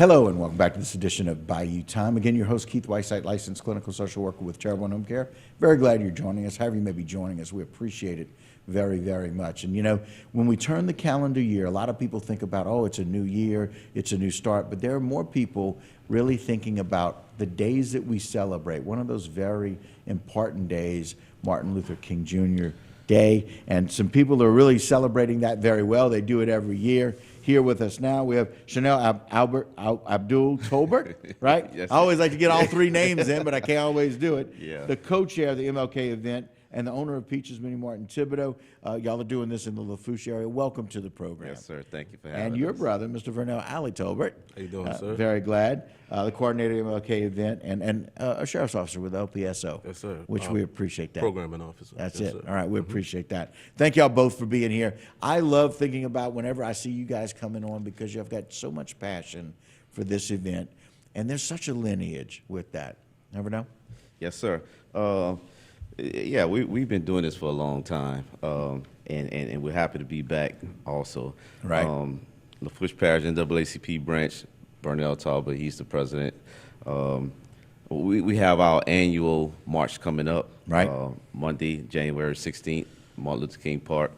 Hello and welcome back to this edition of Bayou Time. Again, your host, Keith Whiteside, licensed clinical social worker with Charitable Home Care. Very glad you're joining us. However you may be joining us, we appreciate it very, very much. And you know, when we turn the calendar year, a lot of people think about, oh, it's a new year, it's a new start, but there are more people really thinking about the days that we celebrate. One of those very important days, Martin Luther King Jr. Day, and some people are really celebrating that very well. They do it every year. Here with us now, we have Chanel Abdul Tolbert, right? Yes, I always like to get all three names in, but I can't always do it. Yeah. The co-chair of the MLK event and the owner of Peaches Mini Mart in Thibodeau. Y'all are doing this in the Lafourche area. Welcome to the program. Yes, sir. Thank you for having us. And your brother, Mr. Vernell Ali Tolbert. How you doing, sir? Very glad. The coordinator of the MLK event and a sheriff's officer with LPSO. Yes, sir. Which we appreciate that. Programming officer. That's Yes, it. sir. All right, we appreciate that. Thank y'all both for being here. I love thinking about whenever I see you guys coming on because you've got so much passion for this event, and there's such a lineage with that. Never know? Yes, sir. Yeah, we've been doing this for a long time, and we're happy to be back also. Right. Lafourche Parish NAACP branch, Bernell Talbot, he's the president. We have our annual march coming up. Right. Monday, January 16th, Martin Luther King Park.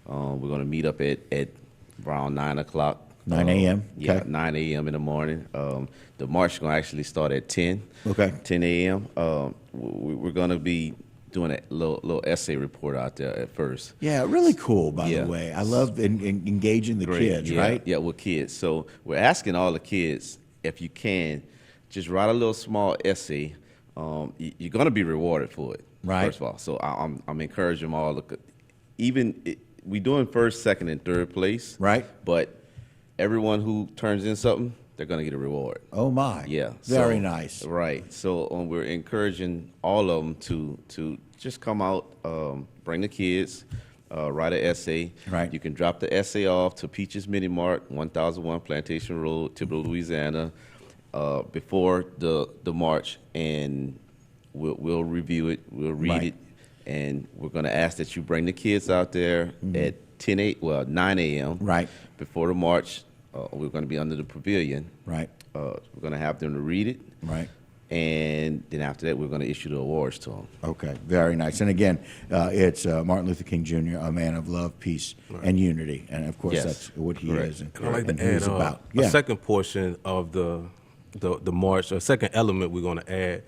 We're going to meet up at around 9 o'clock. 9 a.m.? Yeah, Okay. 9 a.m. in the morning. The march is going to actually start at 10. Okay. 10 a.m. We're going to be doing a little essay report out there at first. Yeah, really cool, by Yeah. the way. I love engaging the kids, yeah, right? Yeah, with kids. So we're asking all the kids, if you can, just write a little small essay. You're going to be rewarded for it, Right. first of all. So I'm encouraging them all. We're doing first, second, and third place. Right. But everyone who turns in something, they're going to get a reward. Oh, my. Yeah. Very so- nice. Right. So we're encouraging all of them to just come out, bring the kids, write an essay. Right. You can drop the essay off to Peaches Mini Mart, 1001 Plantation Road, Thibodeau, Louisiana, before the march, and we'll review it, we'll read Right. it, and we're going to ask that you bring the kids out there at 9 a.m. Right. Before the march. We're going to be under the pavilion. Right. We're going to have them to read it, Right. and then after that, we're going to issue the awards to them. Okay, very nice. And again, it's Martin Luther King Jr., a man of love, peace, and unity. And of course, Yes. that's what he Correct. is and I'd like and to who he's add about. a second portion of the march, a second element we're going to add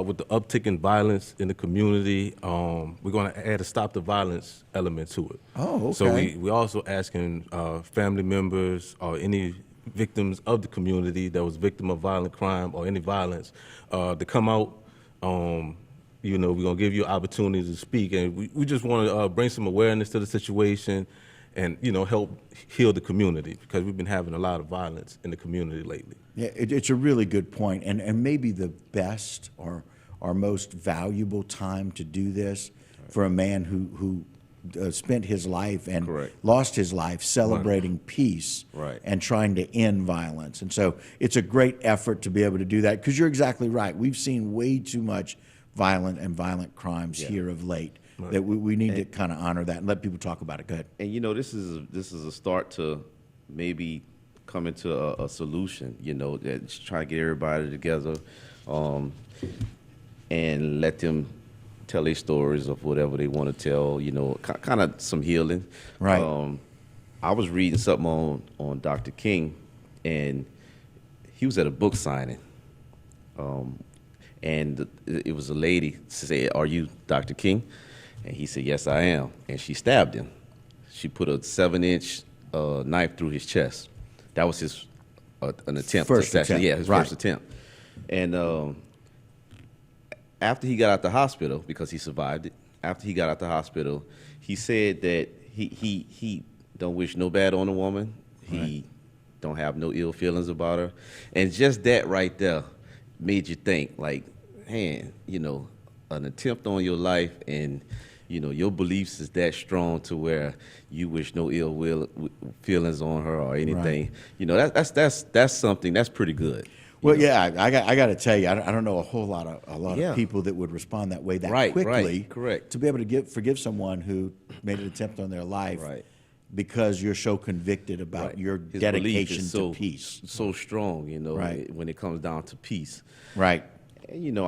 with the uptick in violence in the community. We're going to add a stop the violence element to it. Oh, okay. So we also asking family members or any victims of the community that was victim of violent crime or any violence to come out. You know, we're going to give you opportunities to speak, and we just want to bring some awareness to the situation and, you know, help heal the community because we've been having a lot of violence in the community lately. Yeah, it's a really good point, and maybe the best or most valuable time to do this for a man who spent his life and Correct. lost his life celebrating peace Right. and trying to end violence. And so it's a great effort to be able to do that because you're exactly right. We've seen way too much violent crimes here of late. Right. That we need to kind of honor that and let people talk about it. Go ahead. And you know, this is a start to maybe coming to a solution. You know, that's trying to get everybody together, and let them tell their stories of whatever they want to tell. You know, kind of some healing. Right. I was reading something on Dr. King, and he was at a book signing. And it was a lady said, "Are you Dr. King?" And he said, "Yes, I am." And she stabbed him. She put a 7-inch knife through his chest. That was his an attempt. First to assassinate. attempt. Yeah, his Right. first attempt. And after he got out the hospital, because he survived it, after he got out the hospital, he said that he don't wish no bad on a woman. He don't have no ill feelings about her. And just that right there made you think, like, man, you know, an attempt on your life and, you know, your beliefs is that strong to where you wish no feelings on her or anything. Right. You know, that's something that's pretty good. Well, yeah, I got to tell you, I don't know a whole lot of Yeah. people that would respond that way that Right, quickly. right, correct. To be able to forgive someone who made an attempt on their life, Right. because you're so convicted about Right. your His belief dedication is to peace. so strong, you know, Right. when it comes down to peace. Right. And, you know,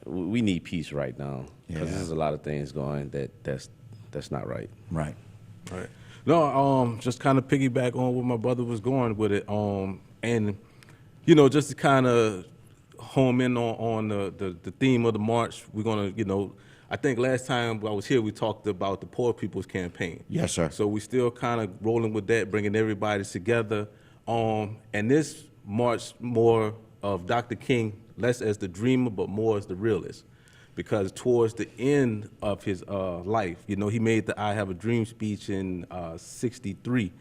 we need peace right now because Yeah. there's a lot of things going that's not right. Right. Right. No, just kind of piggyback on where my brother was going with it. And you know, just to kind of home in on the theme of the march, we're gonna, you know, I think last time I was here, we talked about the Poor People's Campaign. Yes, sir. So we still kind of rolling with that, bringing everybody together. And this march more of Dr. King, less as the dreamer, but more as the realist. Because towards the end of his life, you know, he made the I Have a Dream speech in 63.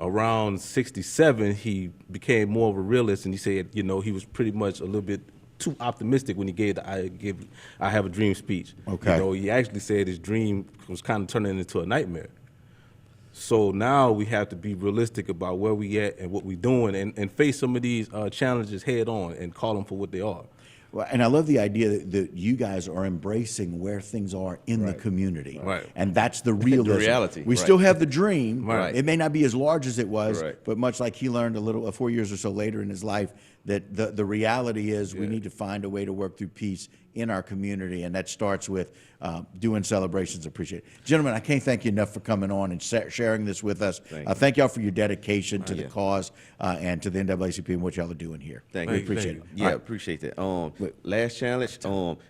Around 67, he became more of a realist, and he said, you know, he was pretty much a little bit too optimistic when he gave the I Have a Dream speech. Okay. You know, he actually said his dream was kind of turning into a nightmare. So now we have to be realistic about where we at and what we're doing, and face some of these challenges head on and call them for what they are. Well, and I love the idea that you guys are embracing where things are in the community. Right. And that's the realism. reality, We right. still have the dream. Right. It may not be as large as it was, Right. but much like he learned 4 years or so later in his life, that the reality is we need to find a way to work through peace in our community, and that starts with doing celebrations. Appreciate it. Gentlemen, I can't thank you enough for coming on and sharing this with us. Thank y'all for your dedication to the cause and to the NAACP and what y'all are doing here. Thank We you. appreciate Thank it. Yeah, All right. appreciate that. Last challenge.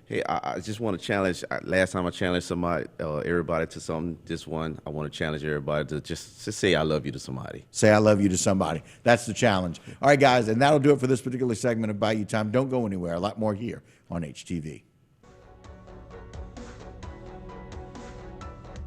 Hey, I just want to challenge. Last time I challenged somebody, everybody to something. This one, I want to challenge everybody to just say I love you to somebody. Say I love you to somebody. That's the challenge. All right, guys, and that'll do it for this particular segment of Bayou Time. Don't go anywhere. A lot more here on HTV.